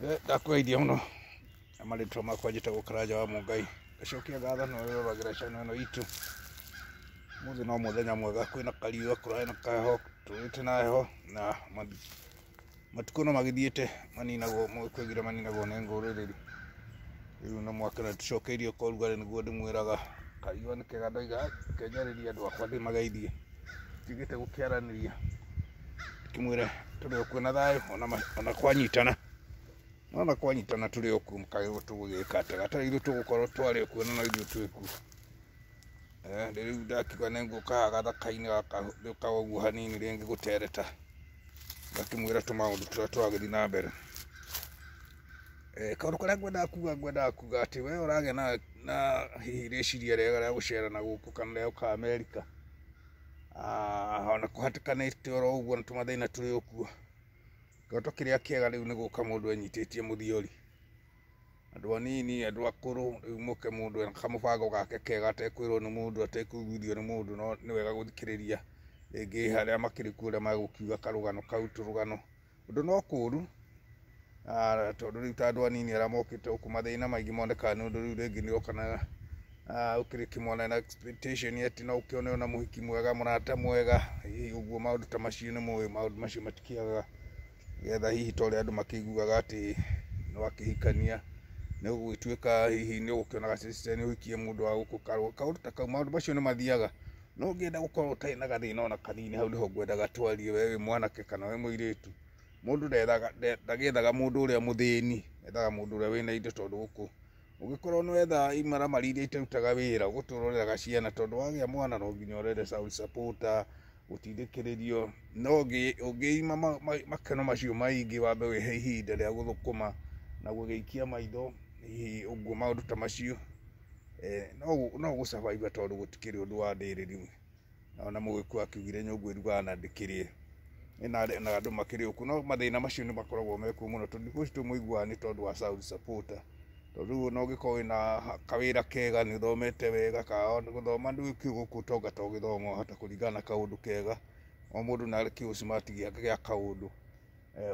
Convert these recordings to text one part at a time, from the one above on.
Ndakweithia muno amaritwa makwa njitagwo Karanja wa Mungai gacokia ngatho no roragĩra channel ĩno itũ. Mũthĩ no mũthenya mwega, kwĩna kariũa kũrarĩ na kaheho, tũrĩte na heho na matukũ no magĩthiĩte maninagwo, kwĩgira maninagwo nĩ ngũrĩrĩru. Rĩu no mwaka na tũcokeirio kwa ũrugarĩ, nĩguo ndĩmwĩraga kariũa nĩ kega, ndoiga kenjarĩria andũ akwa ndĩmageithie, tigĩte gũkĩaranĩria ndĩkĩmwĩre tũrĩ o kuo na thayũ ona kwanyitana. Ona kwanyitana tũrĩ o kuo mũkagĩrwo tũgũgĩka atĩa, gatarĩ ithuĩ tũgũkorwo twarĩ o kuo no ithuĩ twĩ kuo. Rĩu ndakiuga nĩngũka haha gathaka-inĩ gaka ũguo hanini rĩngĩ gũtereta, ngakĩmwĩra tũmaũndũ tũrĩa tũragĩthiĩ na mbere. Kaũndũ karĩa ngwendaga kuga atĩ we ũragĩa na hihi rĩciria rĩega rĩa gũcera na gũkũ kana rĩa gũka Amerika, ona kũhatĩkanĩte oro ũguo na tũmathĩna tũrĩ o kuo, kĩroto kĩrĩa kĩega rĩu nĩ gũka mũndũ enyitĩtie mũthiori, andũ anini, andũ akũrũ, rĩu mũke mũndũ ena kamũbango gake kega, atekwĩrwo nĩ mũndũ, atekũiguithio nĩ mũndũ, no nĩ wega gũthikĩrĩria rĩngĩ harĩa makĩrĩ kuo ũrĩa magũkiuga karũgano kau, tũrũgano ũndũ no kũũru, tondũ rĩu ta andũ anini arĩa mokĩte gũkũ mathĩna maingĩ monekaga nĩ ũndũ rĩu rĩngĩ nĩ okana ũkĩrĩ kĩmwana na expectation ati no ũkĩone ona mũhiki mwega, mũrata mwega, hihi ũguo maũndũ ta macio nĩ mũĩ maũndũ macio matikĩagaga, getha hihi ta ũrĩa andũ makĩiguaga atĩ nĩ wakĩhikania nĩ ũgũgĩtuĩka hihi nĩ ũgũkĩona gacĩcite nĩ ũhikie mũndũ wa gũkũ kaũndũ ta kau. Maũndũ macio nĩ mathiaga, no ũngĩenda gũkorwo ũtarĩ na gathĩna ona kanini, hau nĩho ngwendaga twarie, we wĩ mwanake kana we mũirĩtu. Mũndũ ndagĩethaga mũndũ ũrĩa mũthĩni, ethaga mũndũ ũrĩa wĩna indo, tondũ gũkũ ũngĩkorwo nĩ wetha imaramari iria itarutaga wĩra, ũgũtũra ũreraga ciana, tondũ wagĩa mwana no nginya ũrere child support, gũtindĩkĩrĩrio. No ũngĩima makeno macio maingĩ, wambe wĩhe ihinda rĩa gũthũkũma na gũgĩikia maitho, hihi ũguo maũndũ ta macio, no gũsurvive, tondũ gũtikĩrĩ ũndũ wa ndĩrĩri. Ona mũgĩkũyũ akiugire nyũngũ ĩrugaga na ndĩkĩrĩe, na andũ makĩrĩ o kuo, no mathĩna macio nĩ makoragwo me kuo mũno, tondũ thikũ ici tũmũiguaga nĩ tondũ wa child support, tondũ rĩu ona ũngĩkorwo wĩna kawĩra kega, nĩ ũthomete wega, kana gũthoma ndũgĩkiuga gũkũ tonga to gĩthomo, wahota kũringana na kaũndũ kega, o mũndũ narĩ kĩũ smart gĩake gĩa kaũndũ,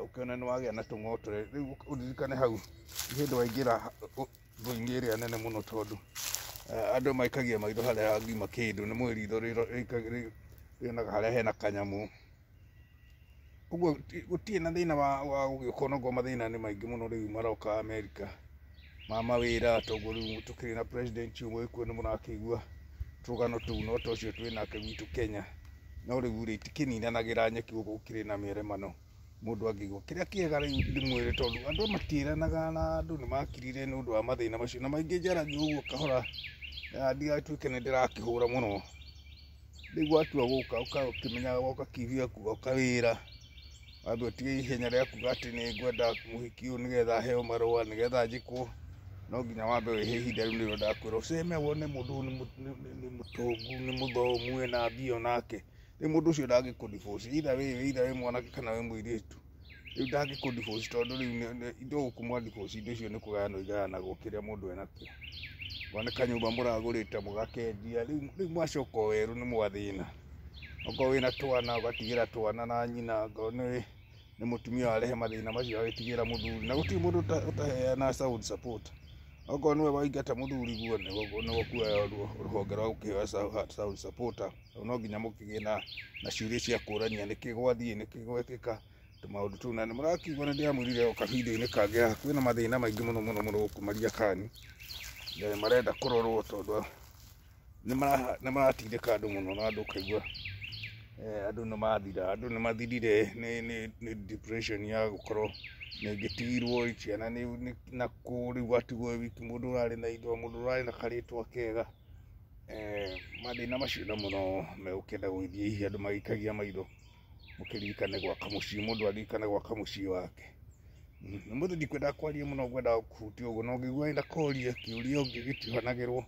ũkĩona nĩ wagĩa na tũng'otore. Rĩu ũririkane hau hĩndĩ waingĩra thũ-inĩ ĩrĩa nene mũno, tondũ andũ maikagia maitho harĩa hangiuma kĩndũ, nĩ mũĩ ritho rĩonaga harĩa hena kanyamũ. Ũguo gũtirĩ na thĩna wa gũgĩũka, onokorwo mathĩna nĩ maingĩ mũno rĩu maroka Amerika ma mawĩra, tondũ rĩu tũkĩrĩ na president ũmwe kuo, nĩ mũrakĩigua tũrũgano tũu, no ta ũcio twĩnake gwitũ Kenya. No rĩu rĩ tikĩninanagĩra nyeki, gũkũ gũkĩrĩ na mĩaremano, mũndũ angĩigua kĩrĩa kĩega. Rĩu ndĩmwĩre, tondũ andũ matiĩranaga na andũ nĩ makirire nĩ ũndũ wa mathĩna macio, na maingĩ njaragia ũguo kahora, ndigatuĩke nĩ ndĩrakĩhũra mũno. Rĩu watua gũka ũkĩmenyaga woka kivi yaku ũkawĩra, wambe ũtige ihenya rĩa kuga atĩ nĩ ngwenda mũhiki ũyũ nĩgetha heo marũa, nĩgetha njĩkwo, no nginya wambe wĩhe ihinda. Rĩu nĩrĩo ndakwĩra ũceme wone mũndũ ũyũ nĩ mũtongu, nĩ mũthomu, ena mbia onake, rĩu mũndũ ũcio ndangĩkũdivorce, either wĩ mwanake kana wĩ mũirĩtu. Rĩu ndangĩkũdivorce, tondũ rĩu indo gũkũ mwadivorce indo icio nĩ kũgayanwo igayanagwo kĩrĩa mũndũ enakĩo. Wone kanyũmba mũragũrĩte mũgakendia, rĩu mwacoka o werũ nĩ mwathĩna. Okorwo wĩna twana ũgatigĩra twana na nyina, okorwo nĩ mũtumia warehe mathĩna macio agĩtigĩra mũthuri, na gũtirĩ mũndũ ũtaheana child support. Okorwo nĩwe waingata mũthuri guo, nĩguo kuoya rũhonge rwa gũkĩheo child support, no nginya mũkĩgĩe na ciũria cia kũrania, nĩkĩ gwathiĩ, nĩkĩ gwekĩka, tũmaũndũ tũu. Na nĩ mũrakiuga nĩ ndĩramwĩrire o kahinda-inĩ kangĩ, kwĩna mathĩna maingĩ mũno gũkũ Mariakani, marenda kũrorwo, tondũ nĩ maratindĩka andũ mũno, na andũ ũkaigua andũ nĩ mathira, andũ nĩ mathirire nĩ depression ya gũkorwo nĩngĩtigirwo ciana na rĩu watigwo wiki, mũndũ ũrarĩ na indo, mũndũ ũrarĩ na karĩtwa kega. Mathĩna macio na mũno megũkĩenda gũgĩthiĩ, hihi andũ magĩikagia maitho, mũkĩririkane gwaka mũciĩ, mũndũ aririkane gwaka mũciĩ wake. Mũndũ ndikwenda kwaria mũno, ngwenda kũhutia ũguo, no ngĩigua ĩna koria kĩũria ũngĩgĩtiganagĩrwo,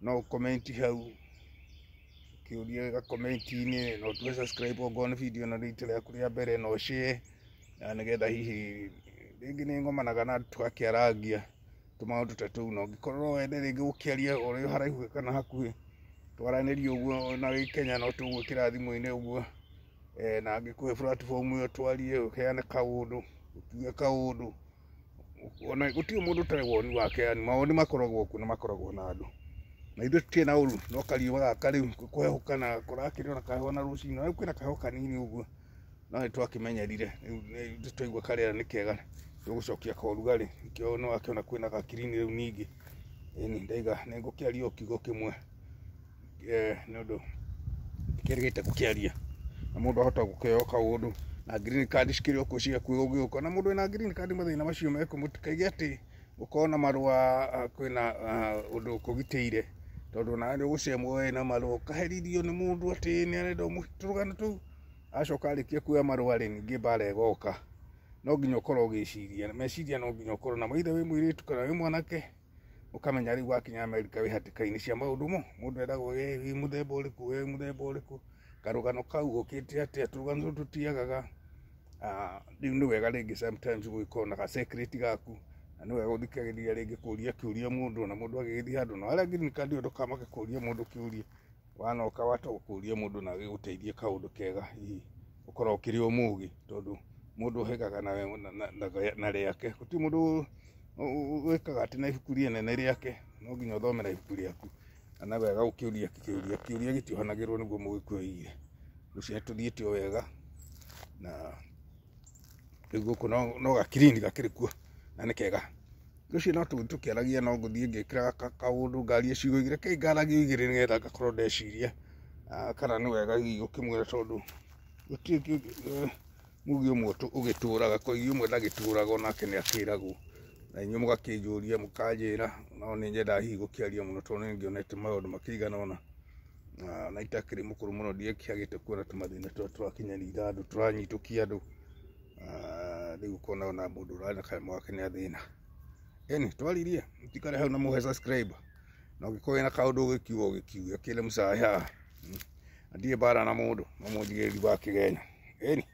no ũkomenti hau, kĩũria gakomenti-inĩ, no tuwe subscribe okorwo nĩ video ĩno rita rĩaku rĩa mbere, no share, nĩgetha hihi rĩngĩ nĩ ngomanaga na andũ tũgakĩarangia tũmaũndũ ta tũu. Na ũngĩkorwo wende rĩngĩ gũkĩaria ũrĩ haraihu kana hakuhĩ, twaranĩrie ũguo na wĩ Kenya, no tũgwĩkĩra thimũ-inĩ ũguo, na angĩkũhe platform ĩyo twarie, ũheane kaũndũ, ũtuge kaũndũ, ona gutirĩ mũndũ ũtarĩ woni wake, yani mawoni makoragwo kuo na makoragwo na andũ, na ithuĩ tũtirĩ na ũru. No kariũa gaka rĩu kũhehũka na kũrakĩrĩ ona kaheho na rũcinĩ, rĩu kwĩna kaheho kanini ũguo, no nĩtwakĩmenyerire, rĩu twaigua karĩera nĩ kega tũgũcokia kaũrugarĩ, nĩkĩo nĩwakĩona kwĩna gakirini rĩu ningĩ. Ĩni ndaiga nĩngũkĩaria o kiugo kĩmwe nĩũndũ kĩrĩgĩte gũkĩaria na mũndũ ahota gũkĩoya kaũndũ na green card cikĩrĩ o kuo ciaku ũgĩũka, na mũndũ wĩna green card mathĩna macio meko, mũtikaige atĩ gũkorwo na marũa kwĩna ũndũ ũkũgitĩire, tondũ nawe nĩũgũcemwo wĩna marũa ũkaherithio nĩ mũndũ atĩ nĩarenda tũrũgano tũu, acoka arĩkia kuoya marũa rĩ ningĩ mbara ĩgoka. No nginya ũkorwo ũgĩciria, meciria no nginya ũkorwo namo, either wĩ mũirĩtu kana wĩ mwanake, ũkamenya rĩu wakinya Amerika wĩ hatĩka-inĩ cia maũndũ mo. Mũndũ eragwo wĩ mũthemba ũrĩkũ, wĩ mũthemba ũrĩkũ, karũgano kau gũkĩte atĩa, tũrũgano tũtũ tutiagaga. Rĩu nĩ wega rĩngĩ sometimes gũgĩkorwo na ga-secret gaku, na nĩ wega gũthikagĩrĩria rĩngĩ kũria kĩũria mũndũ, na mũndũ agĩgĩthiĩ handũ, na arĩa green card ndũkamake kũria mũndũ kĩũria, wanoka wahota gũkũria mũndũ na gĩgũteithie kaũndũ kega, hihi ũkorwo ũkĩrĩ o mũgĩ, tondũ mũndũ ũhegaga na rĩake, gũtirĩ mũndũ wĩkaga atĩ na ibuku rĩnene rĩake, no nginya ũthome na ibuku rĩaku, na nĩ wega gũkĩũria kĩũria gĩtiohanagĩrwo nĩguo mũgĩkwĩire. Rĩu tũthiĩte o wega, na rĩu gũkũ no gakirini gakĩrĩ kuo na nĩ kega. Rũciũ no tũkĩaragia, no ngũthiĩ ngĩkĩraga kaũndũ ngaria ciugo igĩrĩ, reke ngaragie igĩrĩ nĩgetha ngakorwo ndeciria kana nĩ wega hihi gũkĩmwĩra, tondũ gũtirĩ mugi ũmwe ũgĩtũraga, koigi ũmwe ndagĩtũraga, onake nĩakĩragwo, na inyuĩ mũgakĩnjũria mũkanjĩra, no nĩ nyendaga hihi gũkĩaria mũno, tondũ nĩngĩonete maũndũ makĩigana ũna, na itakĩrĩ mũkũrũ mũno, ndiakĩagĩte kuona tũmathĩna tũrĩa tũrakinyanĩire andũ, tũranyitũkia andũ, rĩu ũkona ona mũndũ ũrarĩ kanyamũ gake nĩ athĩna. Ĩni twaririe, mũtikare hau na mũhe subscribe, na ũngĩkorwo wĩna kaũndũ ũgĩkiuga ũgĩkiuge, kĩrĩ mũcahe haha, ndirĩ mbara na mũndũ, no mũnjigĩrĩri wa kĩgenya. Ĩni.